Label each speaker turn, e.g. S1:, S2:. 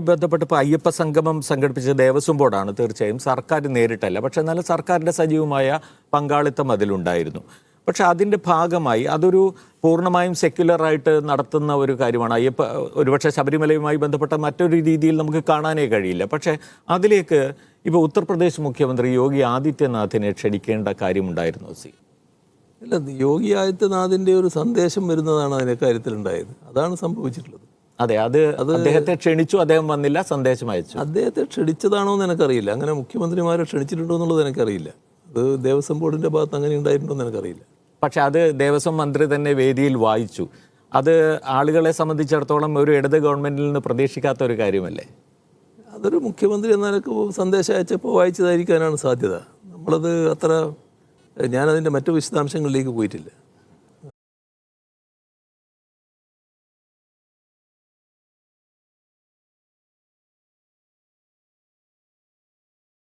S1: ബന്ധപ്പെട്ട് ഇപ്പോൾ അയ്യപ്പ സംഗമം സംഘടിപ്പിച്ച ദേവസ്വം ബോർഡാണ്. തീർച്ചയായും സർക്കാർ നേരിട്ടല്ല, പക്ഷേ എന്നാലും സർക്കാരിൻ്റെ സജീവമായ പങ്കാളിത്തം അതിലുണ്ടായിരുന്നു. പക്ഷെ അതിൻ്റെ ഭാഗമായി അതൊരു പൂർണ്ണമായും സെക്യുലറായിട്ട് നടത്തുന്ന ഒരു കാര്യമാണ്. ഒരുപക്ഷെ ശബരിമലയുമായി ബന്ധപ്പെട്ട മറ്റൊരു രീതിയിൽ നമുക്ക് കാണാനേ കഴിയില്ല. പക്ഷേ അതിലേക്ക് ഇപ്പോൾ ഉത്തർപ്രദേശ് മുഖ്യമന്ത്രി യോഗി ആദിത്യനാഥിനെ ക്ഷണിക്കേണ്ട കാര്യമുണ്ടായിരുന്നു.
S2: ഇല്ല, യോഗി ആദിത്യനാഥിൻ്റെ ഒരു സന്ദേശം വരുന്നതാണ് അതിൻ്റെ കാര്യത്തിലുണ്ടായത്. അതാണ് സംഭവിച്ചിട്ടുള്ളത്.
S1: അതെ, അത് അദ്ദേഹത്തെ ക്ഷണിച്ചു, അദ്ദേഹം വന്നില്ല, സന്ദേശം അയച്ചു.
S2: അദ്ദേഹത്തെ ക്ഷണിച്ചതാണോ എന്ന് എനിക്കറിയില്ല. അങ്ങനെ മുഖ്യമന്ത്രിമാരെ ക്ഷണിച്ചിട്ടുണ്ടോ എന്നുള്ളത് എനിക്കറിയില്ല. അത് ദേവസ്വം ബോർഡിൻ്റെ ഭാഗത്ത് അങ്ങനെ ഉണ്ടായിട്ടുണ്ടോ എന്ന് എനിക്കറിയില്ല.
S1: പക്ഷെ അത് ദേവസ്വം മന്ത്രി തന്നെ വേദിയിൽ വായിച്ചു. അത് ആളുകളെ സംബന്ധിച്ചിടത്തോളം ഒരു ഇടത് ഗവൺമെൻറ്റിൽ നിന്ന് പ്രതീക്ഷിക്കാത്ത ഒരു കാര്യമല്ലേ?
S2: അതൊരു മുഖ്യമന്ത്രി എന്നൊക്കെ സന്ദേശം അയച്ചപ്പോൾ വായിച്ചതായിരിക്കാനാണ് സാധ്യത. നമ്മളത് ഞാനതിൻ്റെ മറ്റു വിശദാംശങ്ങളിലേക്ക് പോയിട്ടില്ല.